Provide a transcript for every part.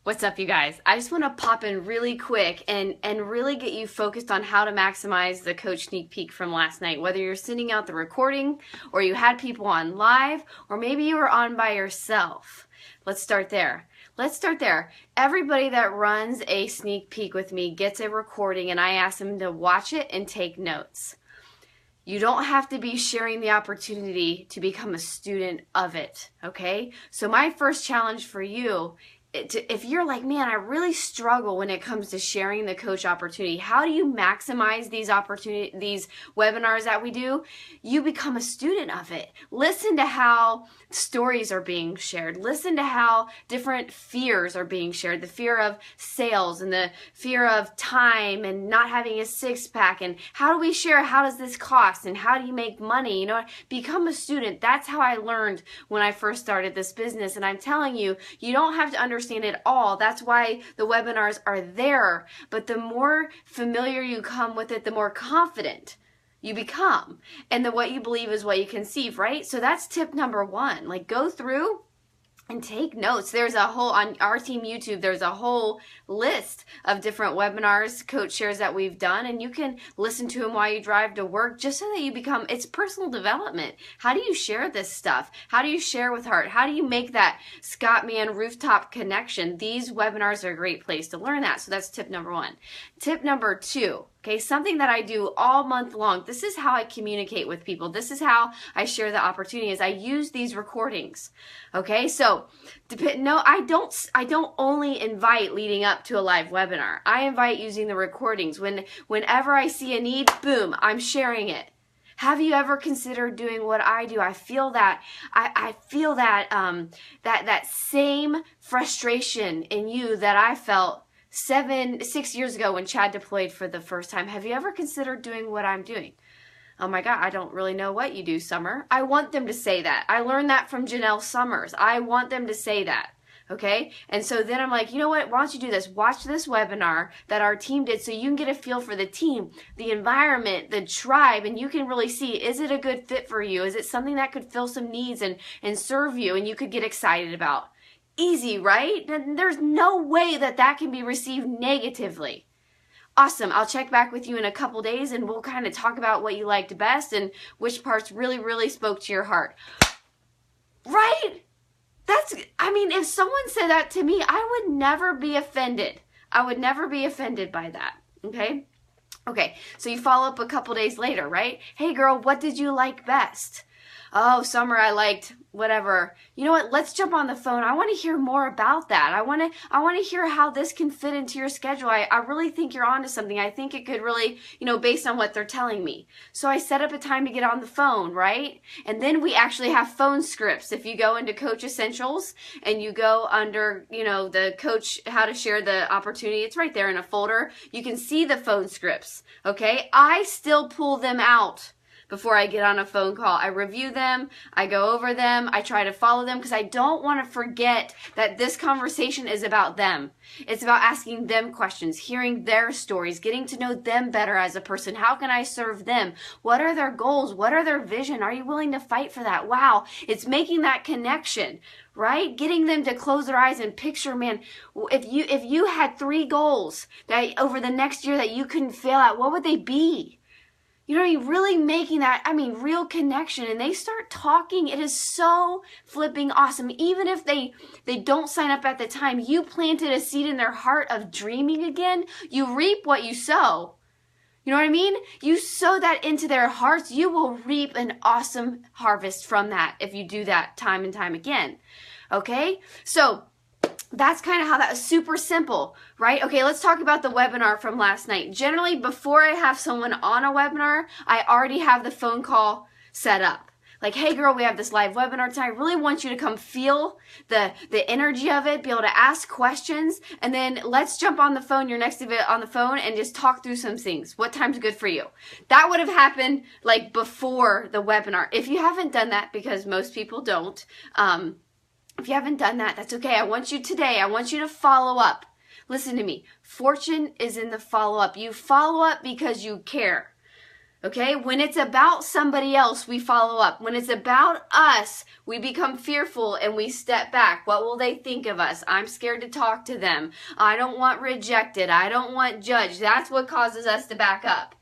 What's up, you guys? I just want to pop in really quick and really get you focused on how to maximize the coach sneak peek from last night. Whether you're sending out the recording or you had people on live or maybe you were on by yourself. Let's start there. Everybody that runs a sneak peek with me gets a recording and I ask them to watch it and take notes. You don't have to be sharing the opportunity to become a student of it, okay? So my first challenge for you, if you're like, man, I really struggle when it comes to sharing the coach opportunity, how do you maximize these webinars that we do? You become a student of it. Listen to how stories are being shared. Listen to how different fears are being shared. The fear of sales and the fear of time and not having a six-pack, and how do we share, how does this cost, and how do you make money? You know, become a student. That's how I learned when I first started this business. And I'm telling you, you don't have to understand it all. That's why the webinars are there. But the more familiar you come with it, the more confident you become. And what you believe is what you conceive, right? So that's tip number one. Like, go through and take notes. There's a whole, on our team YouTube, there's a whole list of different webinars, coach shares that we've done, and you can listen to them while you drive to work just so that you become, it's personal development. How do you share this stuff? How do you share with heart? How do you make that Scott Man rooftop connection? These webinars are a great place to learn that. So that's tip number one. Tip number two. Okay, something that I do all month long. This is how I communicate with people. This is how I share the opportunity, is I use these recordings. Okay, so I don't only invite leading up to a live webinar. I invite using the recordings. Whenever I see a need, boom, I'm sharing it. Have you ever considered doing what I do? I feel that that same frustration in you that I felt 6 years ago when Chad deployed for the first time. Have you ever considered doing what I'm doing? Oh my God, I don't really know what you do, Summer. I want them to say that. I learned that from Janelle Summers. I want them to say that. Okay? And so then I'm like, you know what? Why don't you do this? Watch this webinar that our team did so you can get a feel for the team, the environment, the tribe, and you can really see, is it a good fit for you? Is it something that could fill some needs and serve you and you could get excited about? Easy, right? There's no way that can be received negatively. Awesome. I'll check back with you in a couple days and we'll kind of talk about what you liked best and which parts really, really spoke to your heart. Right? If someone said that to me, I would never be offended. I would never be offended by that. Okay? Okay, so you follow up a couple days later, right? Hey girl, what did you like best? Oh, Summer, I liked whatever. You know what? Let's jump on the phone. I want to hear more about that. I want to hear how this can fit into your schedule. I really think you're onto something. I think it could really, based on what they're telling me. So I set up a time to get on the phone, right? And then we actually have phone scripts. If you go into Coach Essentials and you go under, the coach, how to share the opportunity, it's right there in a folder. You can see the phone scripts, okay? I still pull them out before I get on a phone call. I review them, I go over them, I try to follow them because I don't want to forget that this conversation is about them. It's about asking them questions, hearing their stories, getting to know them better as a person. How can I serve them? What are their goals? What are their vision? Are you willing to fight for that? Wow, it's making that connection, right? Getting them to close their eyes and picture, man, if you had 3 goals that over the next year that you couldn't fail at, what would they be? You're really making that, real connection, and they start talking. It is so flipping awesome. Even if they don't sign up at the time, you planted a seed in their heart of dreaming again. You reap what you sow. You know what I mean? You sow that into their hearts, you will reap an awesome harvest from that if you do that time and time again. Okay? So that's kind of how that is. Super simple, right? Okay, let's talk about the webinar from last night. Generally, before I have someone on a webinar, I already have the phone call set up. Like, hey girl, we have this live webinar tonight. I really want you to come feel the energy of it, be able to ask questions, and then let's jump on the phone. You're next to it on the phone and just talk through some things. What time's good for you? That would have happened like before the webinar. If you haven't done that, because most people don't, if you haven't done that, that's okay. I want you to follow up. Listen to me. Fortune is in the follow up. You follow up because you care. Okay, when it's about somebody else, we follow up. When it's about us, we become fearful and we step back. What will they think of us? I'm scared to talk to them. I don't want rejected. I don't want judged. That's what causes us to back up.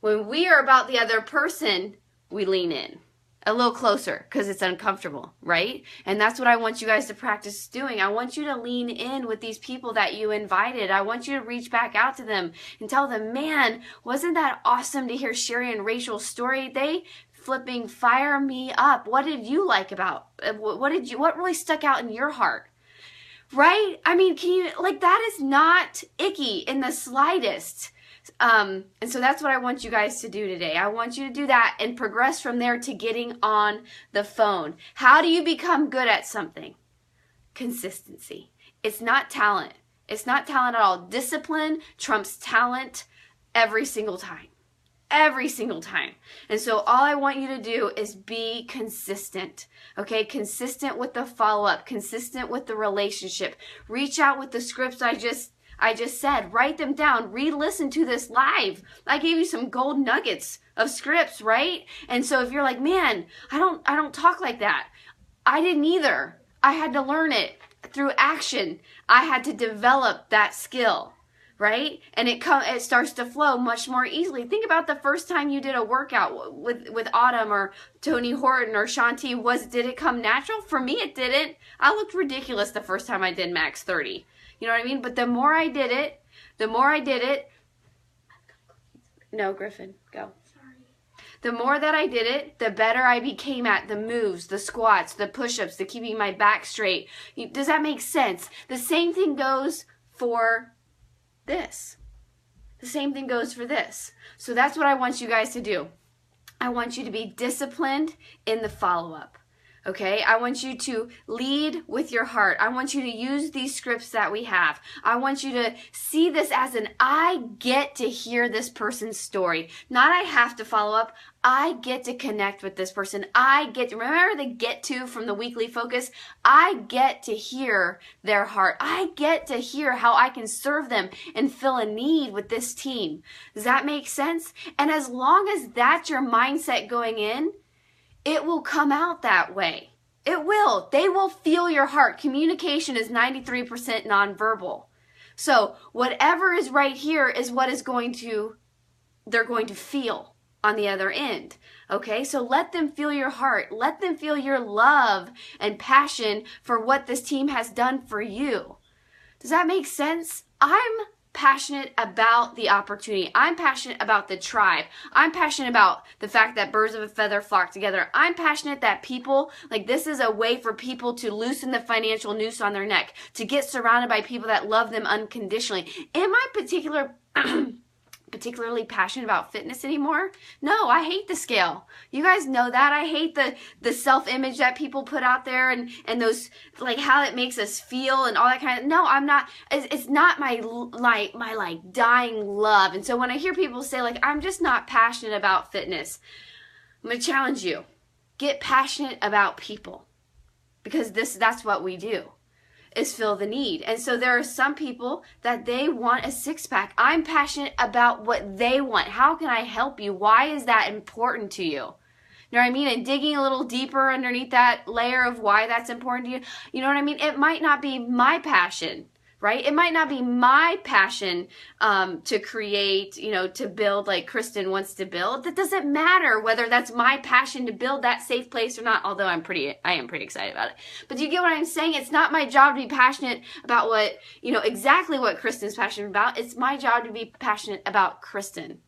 When we are about the other person, we lean in a little closer because it's uncomfortable, right? And that's what I want you guys to practice doing. I want you to lean in with these people that you invited. I want you to reach back out to them and tell them, man, wasn't that awesome to hear Sherry and Rachel's story? They flipping fire me up. What did you like about, what really stuck out in your heart? Right? I mean, that is not icky in the slightest. And so that's what I want you guys to do today. I want you to do that and progress from there to getting on the phone. How do you become good at something? Consistency. It's not talent. It's not talent at all. Discipline trumps talent every single time. Every single time. And so all I want you to do is be consistent. Okay? Consistent with the follow-up. Consistent with the relationship. Reach out with the scripts I just said. Write them down. Re-listen to this live. I gave you some gold nuggets of scripts, right? And so if you're like, man, I don't talk like that. I didn't either. I had to learn it through action. I had to develop that skill, right? And it starts to flow much more easily. Think about the first time you did a workout with Autumn or Tony Horton or Shanti. Did it come natural? For me, it didn't. I looked ridiculous the first time I did Max 30. You know what I mean? But the more I did it, no, Griffin, go. Sorry. The more that I did it, the better I became at the moves, the squats, the push-ups, the keeping my back straight. Does that make sense? The same thing goes for this. The same thing goes for this. So that's what I want you guys to do. I want you to be disciplined in the follow-up. Okay, I want you to lead with your heart. I want you to use these scripts that we have. I want you to see this as I get to hear this person's story. Not I have to follow up. I get to connect with this person. Remember the get to from the weekly focus? I get to hear their heart. I get to hear how I can serve them and fill a need with this team. Does that make sense? And as long as that's your mindset going in, it will come out that way. It will. They will feel your heart. Communication is 93% nonverbal. So whatever is right here is what they're going to feel on the other end. Okay? So let them feel your heart. Let them feel your love and passion for what this team has done for you. Does that make sense? I'm passionate about the opportunity. I'm passionate about the tribe. I'm passionate about the fact that birds of a feather flock together. I'm passionate that this is a way for people to loosen the financial noose on their neck, to get surrounded by people that love them unconditionally. Am I particularly passionate about fitness anymore? No, I hate the scale. You guys know that. I hate the self-image that people put out there and those, how it makes us feel and all that kind of, no, I'm not, it's not my dying love. And so when I hear people say I'm just not passionate about fitness, I'm going to challenge you. Get passionate about people, because that's what we do. Is fill the need. And so there are some people that they want a six-pack. I'm passionate about what they want. How can I help you? Why is that important to you? You know what I mean? And digging a little deeper underneath that layer of why that's important to you. You know what I mean? It might not be my passion, right? It might not be my passion to create, to build like Kristen wants to build. That doesn't matter whether that's my passion to build that safe place or not, although I am pretty excited about it. But do you get what I'm saying? It's not my job to be passionate about what, exactly what Kristen's passionate about. It's my job to be passionate about Kristen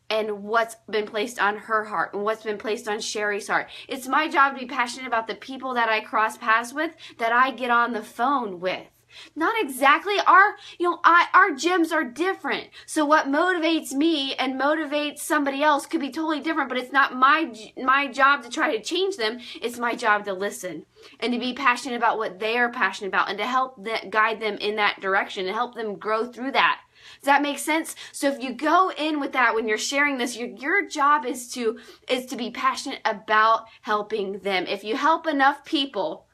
and what's been placed on her heart and what's been placed on Sherry's heart. It's my job to be passionate about the people that I cross paths with, that I get on the phone with. Not exactly. Our gyms are different. So what motivates me and motivates somebody else could be totally different, but it's not my job to try to change them. It's my job to listen and to be passionate about what they are passionate about and to help guide them in that direction and help them grow through that. Does that make sense? So if you go in with that when you're sharing this, your job is to be passionate about helping them. If you help enough people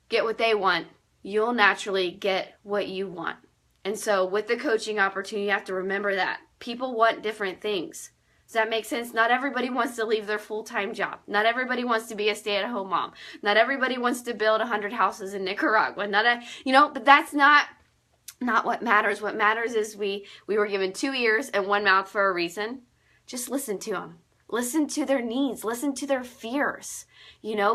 get what they want, you'll naturally get what you want. And so with the coaching opportunity, you have to remember that people want different things. Does that make sense? Not everybody wants to leave their full-time job. Not everybody wants to be a stay-at-home mom. Not everybody wants to build 100 houses in Nicaragua. But that's not what matters. What matters is we were given 2 ears and 1 mouth for a reason. Just listen to them. Listen to their needs. Listen to their fears.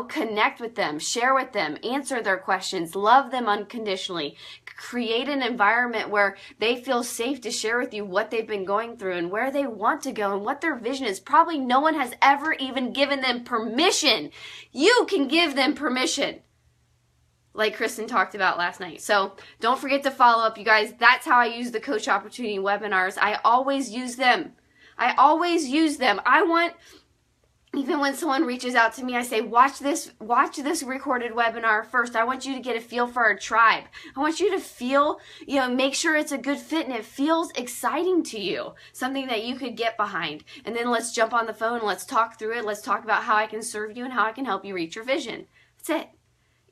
Connect with them. Share with them. Answer their questions. Love them unconditionally. Create an environment where they feel safe to share with you what they've been going through and where they want to go and what their vision is. Probably no one has ever even given them permission. You can give them permission, like Kristen talked about last night. So don't forget to follow up, you guys. That's how I use the Coach Opportunity webinars. I always use them. Even when someone reaches out to me, I say, watch this recorded webinar first. I want you to get a feel for our tribe. I want you to feel, make sure it's a good fit and it feels exciting to you, something that you could get behind. And then let's jump on the phone and let's talk through it. Let's talk about how I can serve you and how I can help you reach your vision. That's it.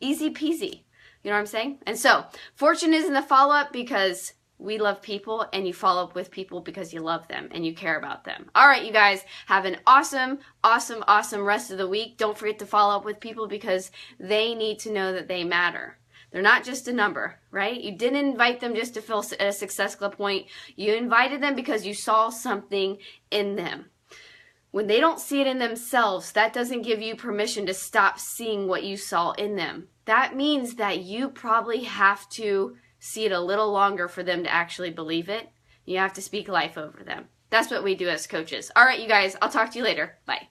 Easy peasy. You know what I'm saying? And so, fortune is in the follow-up because we love people, and you follow up with people because you love them and you care about them. All right, you guys, have an awesome, awesome, awesome rest of the week. Don't forget to follow up with people because they need to know that they matter. They're not just a number, right? You didn't invite them just to fill a Success Club point. You invited them because you saw something in them. When they don't see it in themselves, that doesn't give you permission to stop seeing what you saw in them. That means that you probably have to see it a little longer for them to actually believe it. You have to speak life over them. That's what we do as coaches. All right, you guys, I'll talk to you later. Bye.